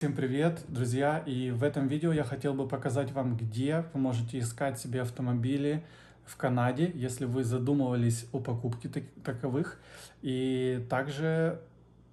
Всем привет, друзья! И в этом видео я хотел бы показать вам, где вы можете искать себе автомобили в Канаде, если вы задумывались о покупке таковых. И также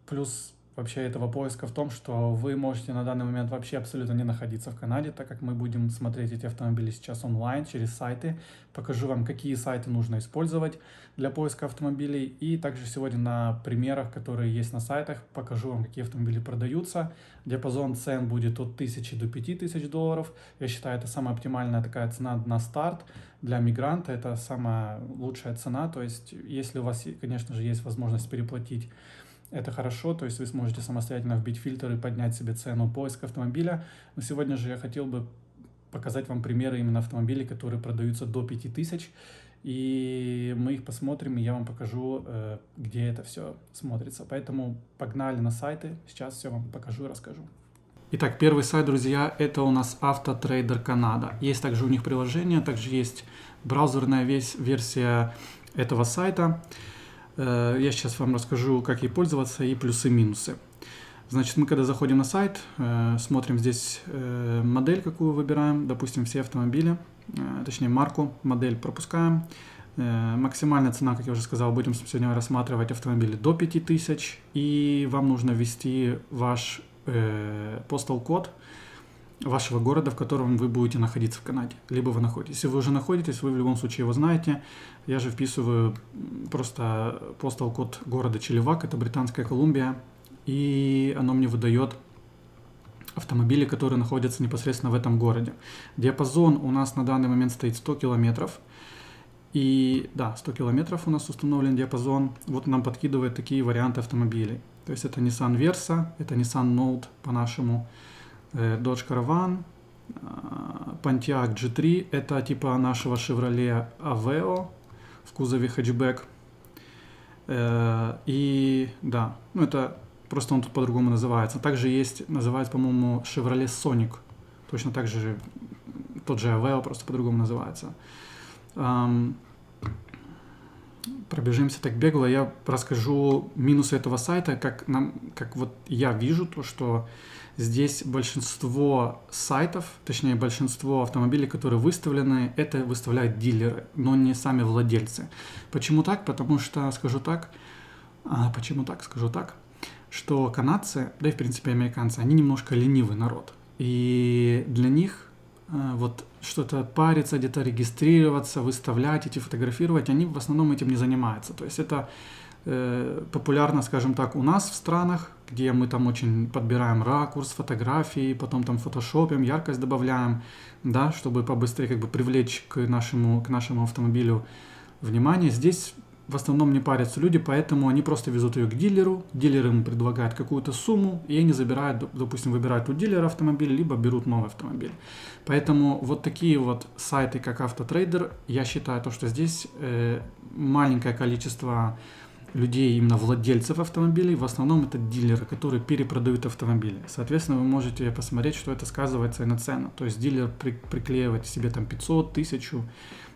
плюс вообще этого поиска в том, что вы можете на данный момент вообще абсолютно не находиться в Канаде, так как мы будем смотреть эти автомобили сейчас онлайн через сайты. Покажу вам, какие сайты нужно использовать для поиска автомобилей. И также сегодня на примерах, которые есть на сайтах, покажу вам, какие автомобили продаются. Диапазон цен будет от 1000 до 5000 долларов. Я считаю, это самая оптимальная такая цена на старт. Для мигранта это самая лучшая цена. То есть, если у вас, конечно же, есть возможность переплатить, это хорошо, то есть вы сможете самостоятельно вбить фильтр и поднять себе цену поиска автомобиля. Но сегодня же я хотел бы показать вам примеры именно автомобилей, которые продаются до 5000. И мы их посмотрим, и я вам покажу, где это все смотрится. Поэтому погнали на сайты, сейчас все вам покажу и расскажу. Итак, первый сайт, друзья, это у нас Автотрейдер Канада. Есть также у них приложение, также есть браузерная версия этого сайта. Я сейчас вам расскажу, как ей пользоваться и плюсы-минусы. Значит, мы когда заходим на сайт, смотрим здесь модель, какую выбираем, допустим, все автомобили, точнее марку, модель пропускаем. Максимальная цена, как я уже сказал, будем сегодня рассматривать автомобили до 5000, и вам нужно ввести ваш postal код вашего города, в котором вы будете находиться в Канаде, либо вы находитесь. Если вы уже находитесь, вы в любом случае его знаете. Я же вписываю просто postal код города Челливак, это Британская Колумбия, и оно мне выдает автомобили, которые находятся непосредственно в этом городе. Диапазон у нас на данный момент стоит 100 километров. И да, 100 километров у нас установлен диапазон. Вот нам подкидывает такие варианты автомобилей. То есть это Nissan Versa, это Nissan Note по-нашему, Dodge Caravan, Pontiac G3, это типа нашего Chevrolet Aveo в кузове хэтчбэк. И да, ну это просто он тут по-другому называется. Также есть, называется, по-моему, Chevrolet Sonic. Точно так же, тот же Aveo, просто по-другому называется. Пробежимся так бегло, я расскажу минусы этого сайта, как вот я вижу то, что здесь большинство сайтов, точнее большинство автомобилей, которые выставлены, это выставляют дилеры, но не сами владельцы. Почему так? Потому что, скажу так, что канадцы, да и в принципе американцы, они немножко ленивый народ. И для них вот что-то париться, где-то регистрироваться, выставлять, эти фотографировать, они в основном этим не занимаются. То есть это популярно, скажем так, у нас в странах, где мы там очень подбираем ракурс, фотографии, потом там фотошопим, яркость добавляем, да, чтобы побыстрее как бы привлечь к нашему автомобилю внимание. Здесь в основном не парятся люди, поэтому они просто везут ее к дилеру, дилер им предлагает какую-то сумму, и они забирают, допустим, выбирают у дилера автомобиль, либо берут новый автомобиль. Поэтому вот такие вот сайты, как Автотрейдер, я считаю, то, что здесь маленькое количество людей, именно владельцев автомобилей, в основном это дилеры, которые перепродают автомобили. Соответственно, вы можете посмотреть, что это сказывается и на цену. То есть дилер приклеивает себе там 500, 1000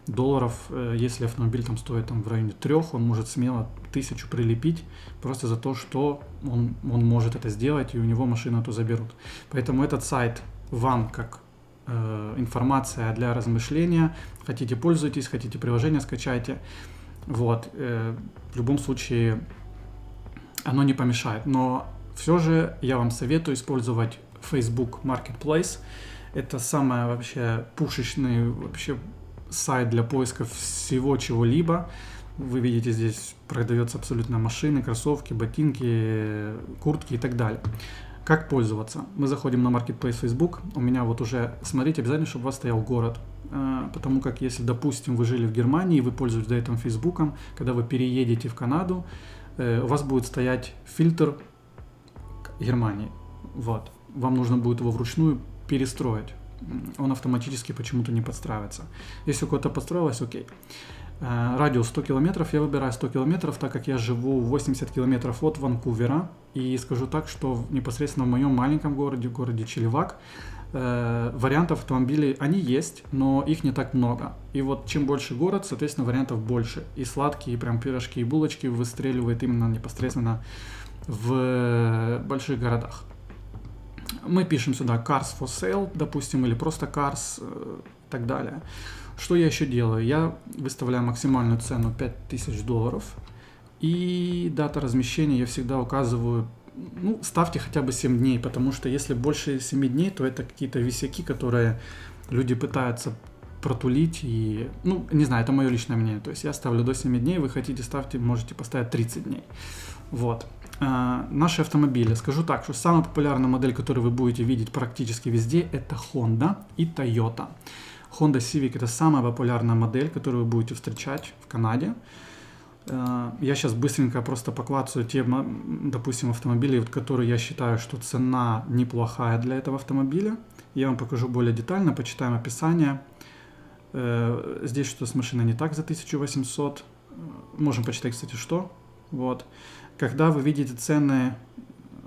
долларов, если автомобиль там стоит там в районе 3, он может смело 1000 прилепить просто за то, что он может это сделать, и у него машину эту заберут. Поэтому этот сайт вам как информация для размышления. Хотите, пользуйтесь, хотите, приложение скачайте. Вот, в любом случае оно не помешает. Но все же я вам советую использовать Facebook Marketplace. Это самый вообще пушечный вообще сайт для поиска всего чего-либо. Вы видите, здесь продается абсолютно машины, кроссовки, ботинки, куртки и так далее. Как пользоваться? Мы заходим на Marketplace Facebook. У меня вот уже, смотрите, обязательно, чтобы у вас стоял город. Потому как если, допустим, вы жили в Германии и вы пользуетесь до этого Фейсбуком, когда вы переедете в Канаду, у вас будет стоять фильтр Германии. Вот. Вам нужно будет его вручную перестроить. Он автоматически почему-то не подстраивается. Если у кого-то подстроилось, окей. Радиус 100 километров, я выбираю 100 километров, так как я живу 80 километров от Ванкувера. И скажу так, что непосредственно в моем маленьком городе, в городе Челливак, вариантов автомобилей, они есть, но их не так много. И вот чем больше город, соответственно, вариантов больше. И сладкие, и прям пирожки, и булочки выстреливают именно непосредственно в больших городах. Мы пишем сюда cars for sale, допустим, или просто cars и так далее. Что я еще делаю? Я выставляю максимальную цену $5000. И дата размещения я всегда указываю, ну, ставьте хотя бы 7 дней, потому что если больше 7 дней, то это какие-то висяки, которые люди пытаются протулить и, ну, не знаю, это мое личное мнение. То есть я ставлю до 7 дней, вы хотите ставьте, можете поставить 30 дней. Вот. Наши автомобили. Скажу так, что самая популярная модель, которую вы будете видеть практически везде, это Honda и Toyota. Honda Civic это самая популярная модель, которую вы будете встречать в Канаде. Я сейчас быстренько просто поклацаю те, допустим, автомобили, которые я считаю, что цена неплохая для этого автомобиля. Я вам покажу более детально, почитаем описание. Здесь что с машиной не так за 1800. Можем почитать, кстати, что. Вот. Когда вы видите цены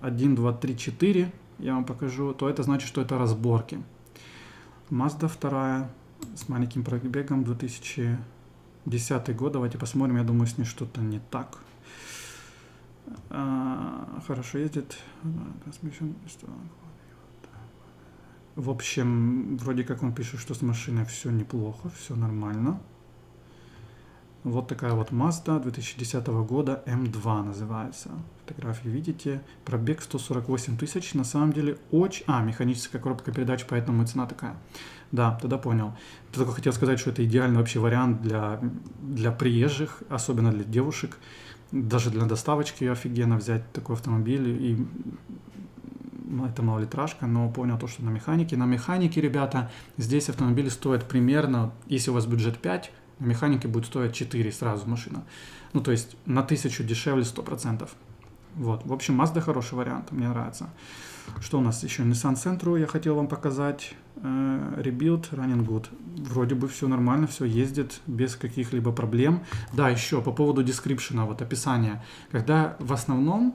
1, 2, 3, 4, я вам покажу, то это значит, что это разборки. Mazda 2 с маленьким пробегом 2010 год. Давайте посмотрим, я думаю, с ней что-то не так. Хорошо ездит. В общем, вроде как он пишет, что с машиной все неплохо, все нормально. Вот такая вот Mazda 2010 года M2 называется. Фотографии видите. Пробег 148 тысяч. На самом деле очень... механическая коробка передач, поэтому и цена такая. Да, тогда понял. Я только хотел сказать, что это идеальный вообще вариант для приезжих, особенно для девушек. Даже для доставочки офигенно взять такой автомобиль. И это малолитражка, но понял то, что на механике. На механике, ребята, здесь автомобили стоят примерно, если у вас бюджет 5, на механике будет стоить 4 сразу машина. Ну, то есть на 1000 дешевле 100%. Вот. В общем, Mazda хороший вариант, мне нравится. Что у нас еще? Nissan Sentra я хотел вам показать. Rebuild, running good. Вроде бы все нормально, все ездит без каких-либо проблем. Да, еще по поводу description, вот описания. Когда в основном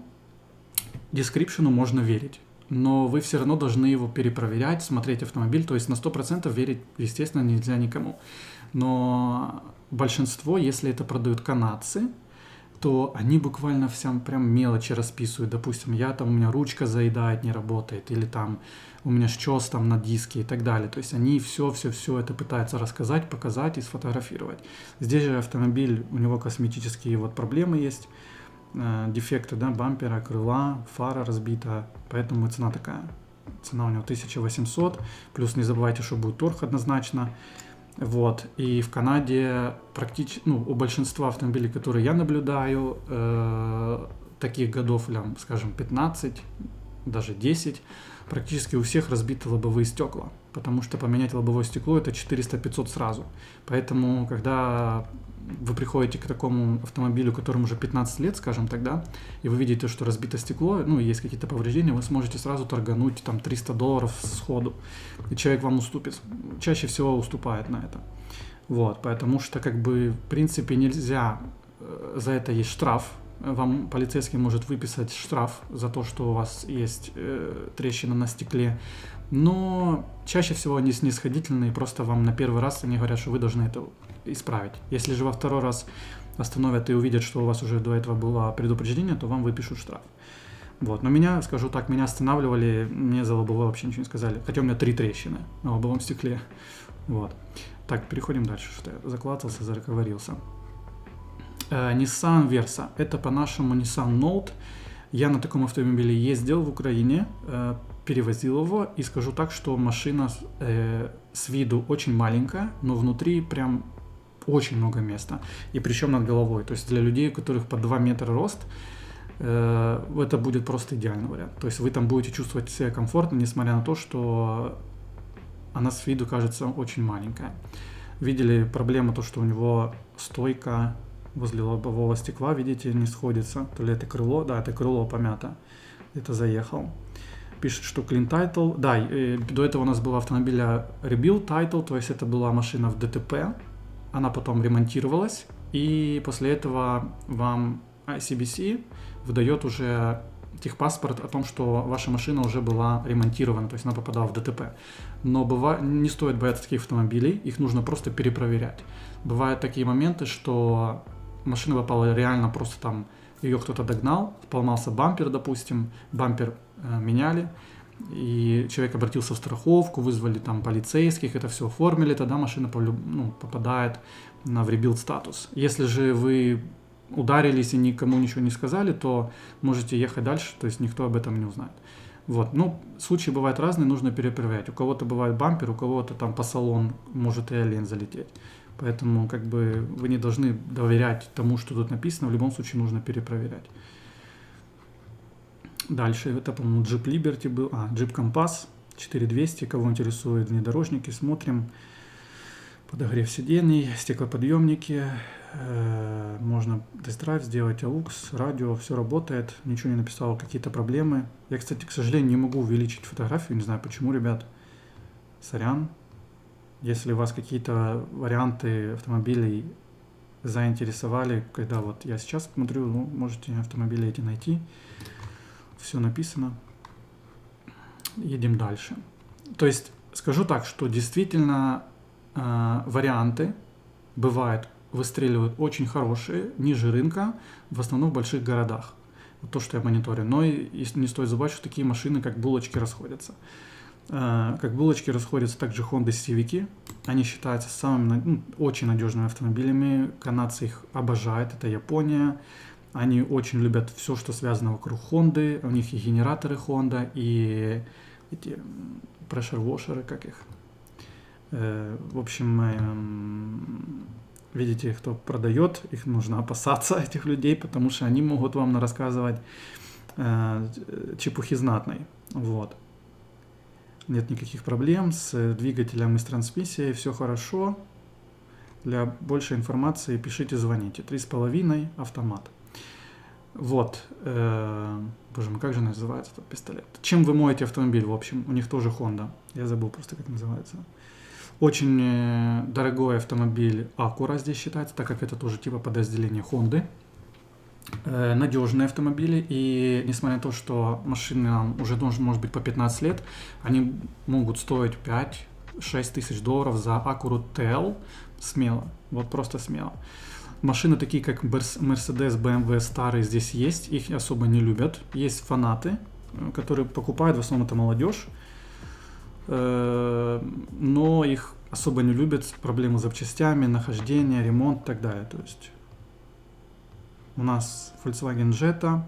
description можно верить, но вы все равно должны его перепроверять, смотреть автомобиль. То есть на 100% верить, естественно, нельзя никому. Но большинство, если это продают канадцы, то они буквально всем прям мелочи расписывают. Допустим, у меня ручка заедает, не работает, или там у меня счёс там на диске и так далее. То есть они все это пытаются рассказать, показать и сфотографировать. Здесь же автомобиль, у него косметические вот проблемы есть, дефекты, да, бампера, крыла, фара разбита, поэтому цена такая. Цена у него 1800, плюс не забывайте, что будет торг однозначно. Вот, и в Канаде практически, у большинства автомобилей, которые я наблюдаю, таких годов, скажем, 15, даже 10, практически у всех разбиты лобовые стекла, потому что поменять лобовое стекло это 400-500 сразу. Поэтому, когда вы приходите к такому автомобилю, которому уже 15 лет, скажем тогда, и вы видите, что разбито стекло, есть какие-то повреждения, вы сможете сразу торгануть там $300 сходу, и человек вам уступит. Чаще всего уступает на это. Вот, потому что, в принципе, нельзя, за это есть штраф, вам полицейский может выписать штраф за то, что у вас есть трещина на стекле, но чаще всего они снисходительные, просто вам на первый раз они говорят, что вы должны это исправить. Если же во второй раз остановят и увидят, что у вас уже до этого было предупреждение, то вам выпишут штраф. Вот. Но меня, скажу так, меня останавливали, мне за лобовое вообще ничего не сказали, хотя у меня 3 трещины на лобовом стекле. Вот. Так, переходим дальше, что я заклацался, зараговорился. Nissan Versa. Это по-нашему Nissan Note. Я на таком автомобиле ездил в Украине, перевозил его, и скажу так, что машина с виду очень маленькая, но внутри прям очень много места. И причем над головой. То есть для людей, у которых по 2 метра рост, это будет просто идеальный вариант. То есть вы там будете чувствовать себя комфортно, несмотря на то, что она с виду кажется очень маленькая. Видели проблему, то, что у него стойка возле лобового стекла, видите, не сходится. То ли это крыло, да, это крыло помято. Это заехал. Пишет, что clean title. Да, до этого у нас был автомобиль rebuild title, то есть это была машина в ДТП. Она потом ремонтировалась, и после этого вам ICBC выдает уже техпаспорт о том, что ваша машина уже была ремонтирована, то есть она попадала в ДТП. Но не стоит бояться таких автомобилей, их нужно просто перепроверять. Бывают такие моменты, что машина попала реально просто там, ее кто-то догнал, поломался бампер, допустим, бампер меняли, и человек обратился в страховку, вызвали там полицейских, это все оформили, тогда машина попадает в ребилд статус. Если же вы ударились и никому ничего не сказали, то можете ехать дальше, то есть никто об этом не узнает. Вот. Ну, случаи бывают разные, нужно перепроверять. У кого-то бывает бампер, у кого-то там по салону может и олень залететь. Поэтому как бы вы не должны доверять тому, что тут написано, в любом случае нужно перепроверять. Дальше, это, по-моему, Jeep Liberty был, Jeep Compass 4200, кого интересует внедорожники, смотрим. Подогрев сидений, стеклоподъемники, можно тест-драйв сделать, AUX, радио, все работает, ничего не написал, какие-то проблемы. Я, кстати, к сожалению, не могу увеличить фотографию, не знаю почему, ребят, сорян. Если вас какие-то варианты автомобилей заинтересовали, когда вот я сейчас смотрю, можете автомобили эти найти, все написано. Едем дальше. То есть, скажу так, что действительно варианты бывают, выстреливают очень хорошие, ниже рынка, в основном в больших городах. Вот то, что я мониторю. Но и не стоит забывать, что такие машины, как булочки, расходятся. Как булочки расходятся также Honda Civic. Они считаются самыми очень надежными автомобилями. Канадцы их обожают, это Япония. Они очень любят все, что связано вокруг Honda. У них и генераторы Honda, и эти pressure washer, как их. В общем, видите, кто продает, их нужно опасаться, этих людей, потому что они могут вам рассказывать чепухи знатной. Вот. Нет никаких проблем с двигателем и с трансмиссией, все хорошо. Для большей информации пишите, звоните. 3,5 автомат. Вот. Боже мой, как же называется этот пистолет? Чем вы моете автомобиль, в общем? У них тоже Honda. Я забыл просто, как называется. Очень дорогой автомобиль Acura здесь считается, так как это тоже типа подразделение Honda. Надежные автомобили, и несмотря на то, что машина уже может быть по 15 лет, они могут стоить 5-6 тысяч долларов за Acura TL смело, вот просто смело. Машины такие, как Mercedes, BMW старые здесь есть, их особо не любят. Есть фанаты, которые покупают, в основном это молодежь, но их особо не любят, проблемы с запчастями, нахождение, ремонт и так далее. То есть у нас Volkswagen Jetta,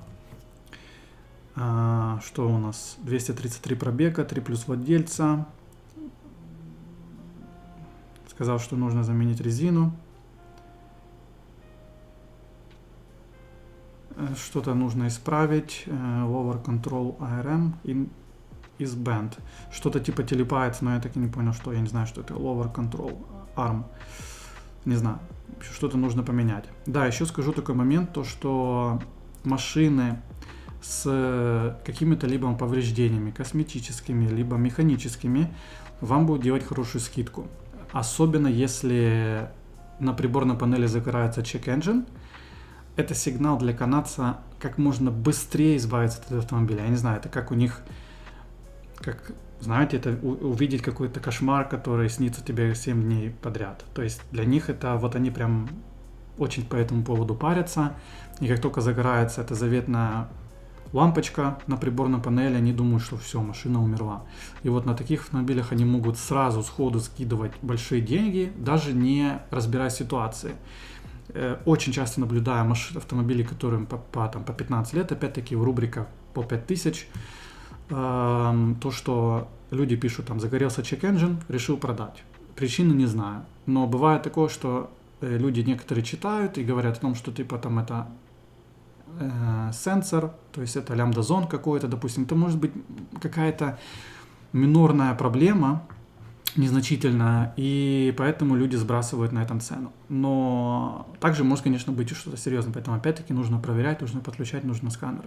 что у нас, 233 пробега, 3 плюс владельца, сказал, что нужно заменить резину, что-то нужно исправить, Lower Control ARM is bent, что-то типа телепается, но я так и не понял, что, я не знаю, что это, Lower Control ARM, не знаю. Что-то нужно поменять. Да, еще скажу такой момент, то что машины с какими-то либо повреждениями косметическими, либо механическими вам будут делать хорошую скидку. Особенно если на приборной панели загорается check engine. Это сигнал для канадца как можно быстрее избавиться от этого автомобиля. Я не знаю, это как у них, как... Знаете, это увидеть какой-то кошмар, который снится тебе 7 дней подряд. То есть для них это, вот они прям очень по этому поводу парятся. И как только загорается эта заветная лампочка на приборной панели, они думают, что все, машина умерла. И вот на таких автомобилях они могут сразу сходу скидывать большие деньги, даже не разбирая ситуации. Очень часто наблюдаю автомобили, которым по 15 лет, опять-таки в рубриках по 5000. То, что люди пишут, там, загорелся check-engine, решил продать. Причины не знаю. Но бывает такое, что люди некоторые читают и говорят о том, что типа там это сенсор, то есть это лямбда-зон какой-то, допустим. Это может быть какая-то минорная проблема, незначительная, и поэтому люди сбрасывают на этом цену. Но также может, конечно, быть и что-то серьезное. Поэтому опять-таки нужно проверять, нужно подключать, нужно сканер.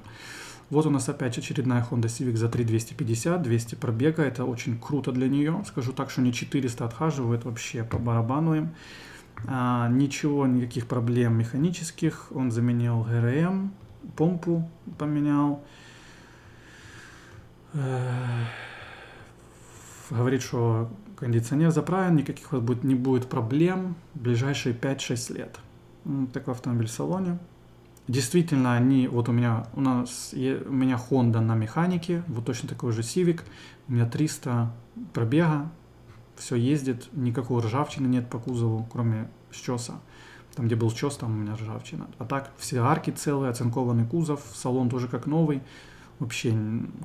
Вот у нас опять очередная Honda Civic за 3250, 200 пробега, это очень круто для нее. Скажу так, что не 400 отхаживает, вообще по барабану им. Ничего, никаких проблем механических, он заменил ГРМ, помпу поменял. Говорит, что кондиционер заправлен, никаких у вас не будет проблем в ближайшие 5-6 лет. Такой автомобиль в салоне. Действительно, они, вот у меня Honda на механике, вот точно такой же Civic, у меня 300 пробега, все ездит, никакой ржавчины нет по кузову, кроме счёса. Там, где был счёс, там у меня ржавчина. А так, все арки целые, оцинкованный кузов, салон тоже как новый. Вообще,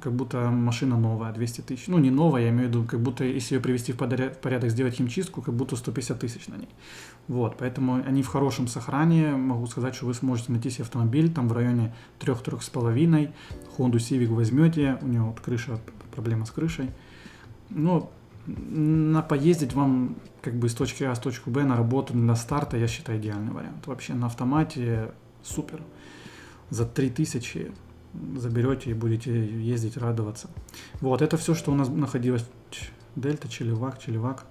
как будто машина новая, 200 тысяч. Ну, не новая, я имею в виду, как будто, если ее привести в порядок, сделать химчистку, как будто 150 тысяч на ней. Вот, поэтому они в хорошем сохранении. Могу сказать, что вы сможете найти себе автомобиль там в районе 3-3,5. Honda Civic возьмете, у него вот крыша, проблема с крышей. Ну, на поездить вам как бы из точки А в точку Б на работу для старта, я считаю, идеальный вариант. Вообще на автомате супер. За 3000 заберете и будете ездить, радоваться. Вот, это все, что у нас находилось. Дельта, Челевак.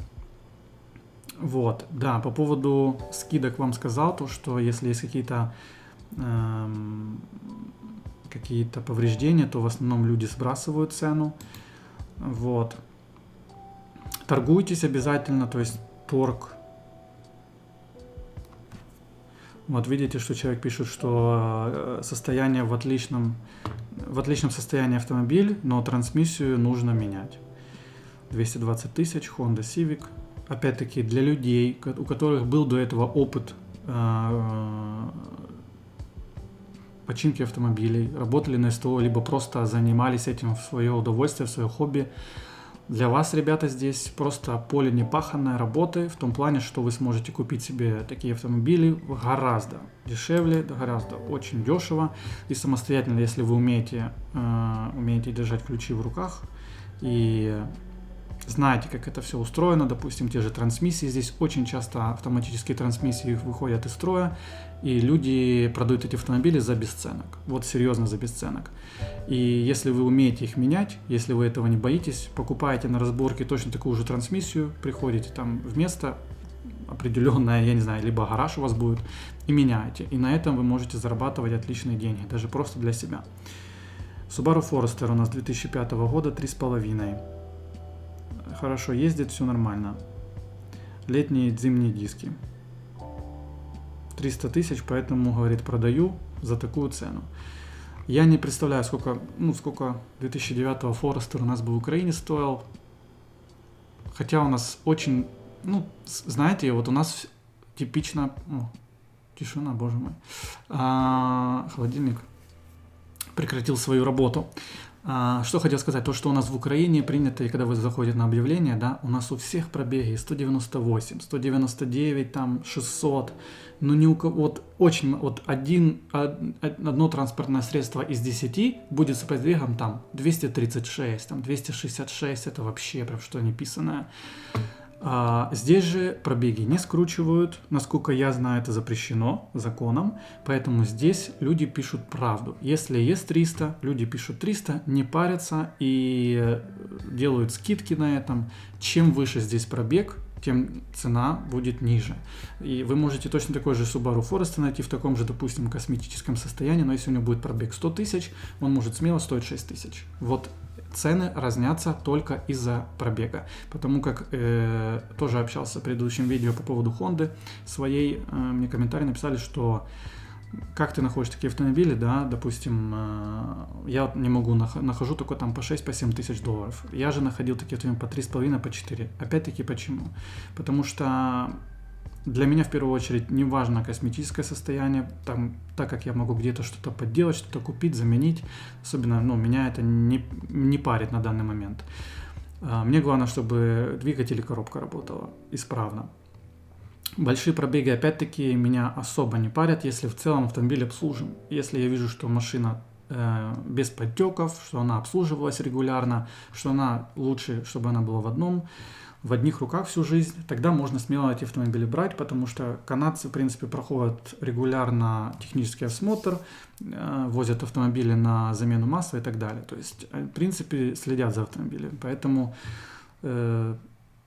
Вот, да, по поводу скидок вам сказал, то, что если есть какие-то повреждения, то в основном люди сбрасывают цену. Вот. Торгуйтесь обязательно, то есть торг. Вот видите, что человек пишет, что состояние в отличном состоянии автомобиль, но трансмиссию нужно менять. 220 тысяч, Honda Civic. Опять-таки для людей, у которых был до этого опыт починки автомобилей, работали на СТО, либо просто занимались этим в свое удовольствие, в свое хобби. Для вас, ребята, здесь просто поле непаханной работы, в том плане, что вы сможете купить себе такие автомобили гораздо дешевле, гораздо очень дешево. И самостоятельно, если вы умеете держать ключи в руках и знаете, как это все устроено, допустим, те же трансмиссии, здесь очень часто автоматические трансмиссии выходят из строя, и люди продают эти автомобили за бесценок, вот серьезно за бесценок. И если вы умеете их менять, если вы этого не боитесь, покупаете на разборке точно такую же трансмиссию, приходите там в место определенное, я не знаю, либо гараж у вас будет, и меняете. И на этом вы можете зарабатывать отличные деньги, даже просто для себя. Subaru Forester у нас 2005 года, 3,5. Хорошо ездит, все нормально. Летние, зимние диски. 300 тысяч, поэтому, говорит, продаю за такую цену. Я не представляю, сколько 2009 Forester у нас бы в Украине стоил. Хотя у нас очень, знаете, вот у нас типично... тишина, боже мой. Холодильник прекратил свою работу. Что хотел сказать, то, что у нас в Украине принято, и когда вы заходите на объявление, да, у нас у всех пробеги 198, 199, там 600, но ни у кого, одно транспортное средство из 10 будет с пробегом там 236, там 266, это вообще прям что неписанное. Здесь же пробеги не скручивают, насколько я знаю, это запрещено законом, поэтому здесь люди пишут правду. Если есть 300, люди пишут 300, не парятся и делают скидки на этом. Чем выше здесь пробег, тем цена будет ниже. И вы можете точно такой же Subaru Forester найти в таком же, допустим, косметическом состоянии, но если у него будет пробег 100 тысяч, он может смело стоить 6 тысяч. Вот цены разнятся только из-за пробега. Потому как тоже общался в предыдущем видео по поводу Honda своей, мне комментарий написали, что как ты находишь такие автомобили, да, допустим, я не могу, нахожу только там по 6-7 тысяч долларов. Я же находил такие автомобили по 3,5, по 4. Опять-таки почему? Потому что для меня в первую очередь не важно косметическое состояние, так как я могу где-то что-то подделать, что-то купить, заменить. Особенно, меня это не парит на данный момент. Мне главное, чтобы двигатель и коробка работала исправно. Большие пробеги, опять-таки, меня особо не парят, если в целом автомобиль обслужен. Если я вижу, что машина без подтеков, что она обслуживалась регулярно, что она лучше, чтобы она была в одних руках всю жизнь, тогда можно смело эти автомобили брать, потому что канадцы, в принципе, проходят регулярно технический осмотр, возят автомобили на замену масла и так далее. То есть, в принципе, следят за автомобилем. Поэтому,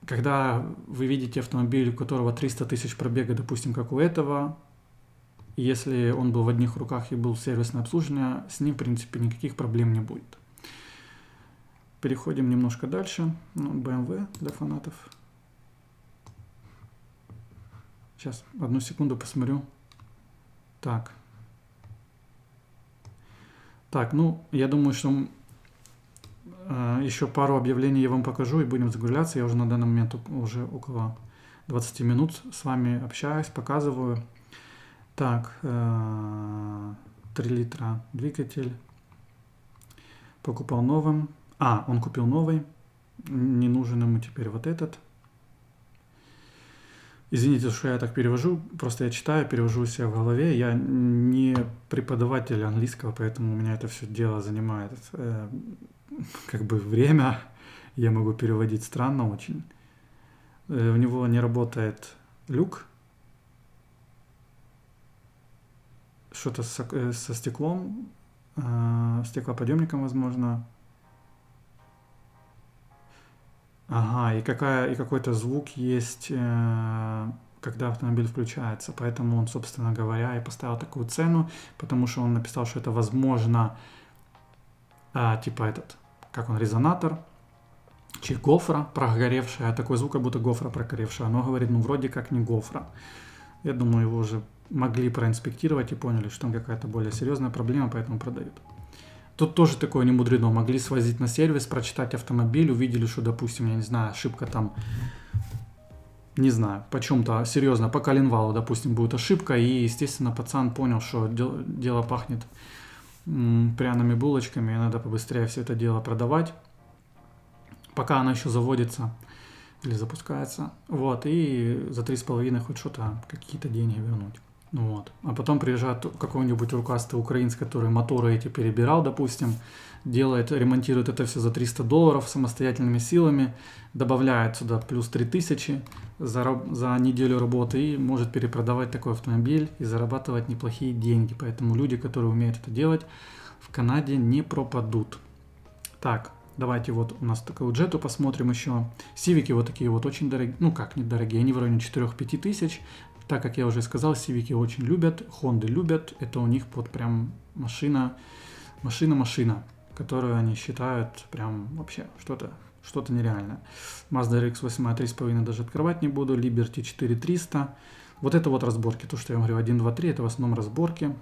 когда вы видите автомобиль, у которого 300 тысяч пробега, допустим, как у этого, если он был в одних руках и был сервисное обслуживание, с ним, в принципе, никаких проблем не будет. Переходим немножко дальше. BMW для фанатов. Сейчас, одну секунду посмотрю. Так. Так, ну, я думаю, что еще пару объявлений я вам покажу и будем загружаться. Я уже на данный момент уже около 20 минут с вами общаюсь, показываю. Так, 3 литра двигатель. Покупал новым. Он купил новый. Не нужен ему теперь вот этот. Извините, что я так перевожу, просто я читаю, перевожу себя в голове. Я не преподаватель английского, поэтому у меня это все дело занимает как бы время. Я могу переводить странно очень. У него не работает люк. Что-то со стеклом, стеклоподъемником, возможно. Ага, и какой-то звук есть, когда автомобиль включается. Поэтому он, собственно говоря, и поставил такую цену, потому что он написал, что это возможно, типа резонатор, чи гофра прогоревшая. Такой звук, как будто гофра прогоревшая. Но говорит, ну вроде как не гофра. Я думаю, его уже могли проинспектировать и поняли, что там какая-то более серьезная проблема, поэтому продают. Тут тоже такое не мудрено. Могли свозить на сервис, прочитать автомобиль, увидели, что, допустим, я не знаю, ошибка там, не знаю, по чем-то серьезно, по коленвалу, допустим, будет ошибка, и, естественно, пацан понял, что дело пахнет пряными булочками, и надо побыстрее все это дело продавать, пока оно еще заводится или запускается, вот, и за 3,5 хоть что-то, какие-то деньги вернуть. Вот. А потом приезжает какой-нибудь рукастый украинец, который моторы эти перебирал, допустим, ремонтирует это все за $300 самостоятельными силами, добавляет сюда плюс 3000 за неделю работы и может перепродавать такой автомобиль и зарабатывать неплохие деньги. Поэтому люди, которые умеют это делать, в Канаде не пропадут. Так, давайте вот у нас такую Джету посмотрим еще. Сивики вот такие вот очень дорогие, ну как недорогие, они в районе 4-5 тысяч. Так как я уже сказал, Сивики очень любят, Хонды любят. Это у них вот прям машина, которую они считают прям вообще что-то нереальное. Mazda RX-8 3,5 даже открывать не буду. Liberty 4300. Вот это вот разборки, то, что я говорю, 1, 2, 3, это в основном разборки.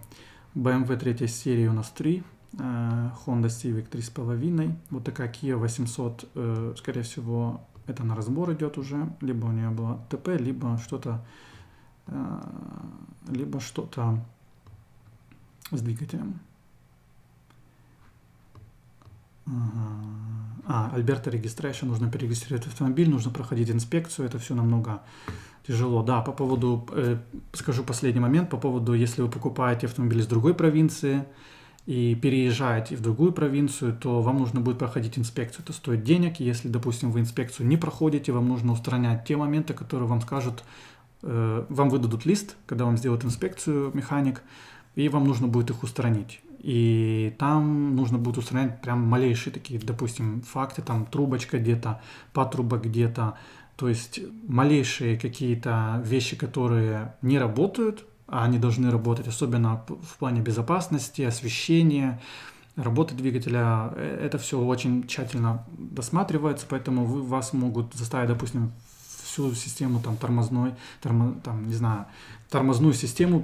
BMW 3 серии у нас 3. Honda Civic 3,5. Вот такая Kia 800, скорее всего, это на разбор идет уже. Либо у нее было ТП, либо что-то с двигателем. Alberta Registration, нужно перерегистрировать автомобиль, нужно проходить инспекцию, это все намного тяжело. Да, по поводу, скажу последний момент, по поводу, если вы покупаете автомобиль из другой провинции и переезжаете в другую провинцию, то вам нужно будет проходить инспекцию, это стоит денег. Если, допустим, вы инспекцию не проходите, вам нужно устранять те моменты, которые вам скажут, вам выдадут лист, когда вам сделают инспекцию механик, и вам нужно будет их устранить. И там нужно будет устранять прям малейшие такие, допустим, факты, там трубочка где-то, патрубок где-то, то есть малейшие какие-то вещи, которые не работают, а они должны работать, особенно в плане безопасности, освещения, работы двигателя. Это все очень тщательно досматривается, поэтому вас могут заставить, допустим, всю систему там тормозную систему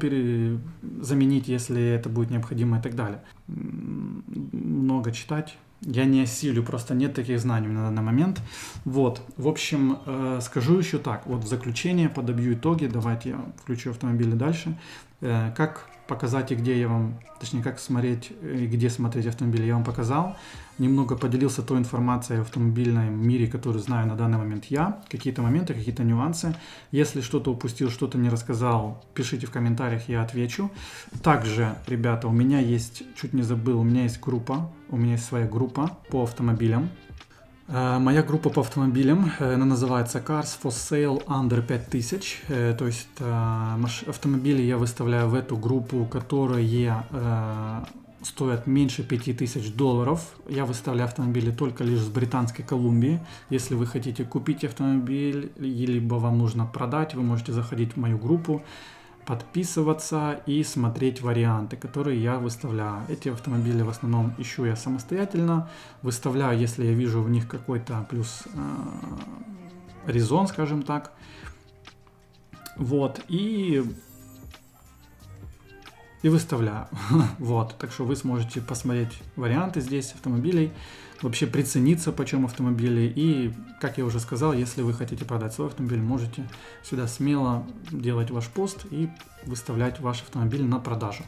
заменить, если это будет необходимо и так далее. Много читать. Я не осилю, просто нет таких знаний на данный момент. Вот, в общем, скажу еще так. Вот в заключение подобью итоги. Давайте я включу автомобили дальше. Как показать и где как смотреть и где смотреть автомобили, я вам показал. Немного поделился той информацией в автомобильном мире, которую знаю на данный момент я. Какие-то моменты, какие-то нюансы. Если что-то упустил, что-то не рассказал, пишите в комментариях, я отвечу. Также, ребята, у меня есть группа, у меня есть своя группа по автомобилям. Моя группа по автомобилям, она называется Cars for Sale Under 5000, то есть автомобили я выставляю в эту группу, которые стоят меньше $5000. Я выставляю автомобили только лишь с Британской Колумбии. Если вы хотите купить автомобиль, либо вам нужно продать, вы можете заходить в мою группу, подписываться и смотреть варианты, которые я выставляю. Эти автомобили в основном ищу я самостоятельно, выставляю, если я вижу в них какой-то плюс резон, скажем так. Вот, и и выставляю. Вот, так что вы сможете посмотреть варианты здесь автомобилей, вообще прицениться, почем автомобили. И, как я уже сказал, если вы хотите продать свой автомобиль, можете сюда смело делать ваш пост и выставлять ваш автомобиль на продажу.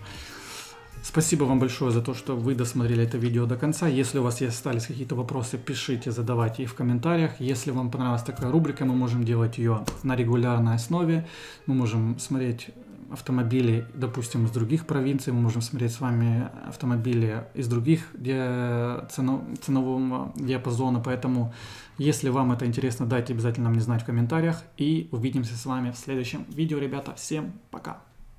Спасибо вам большое за то, что вы досмотрели это видео до конца. Если у вас остались какие-то вопросы, пишите, задавайте их в комментариях. Если вам понравилась такая рубрика, мы можем делать ее на регулярной основе. Мы можем смотреть автомобили, допустим, из других провинций. Мы можем смотреть с вами автомобили из других ценового диапазона. Поэтому, если вам это интересно, дайте обязательно мне знать в комментариях. И увидимся с вами в следующем видео, ребята. Всем пока!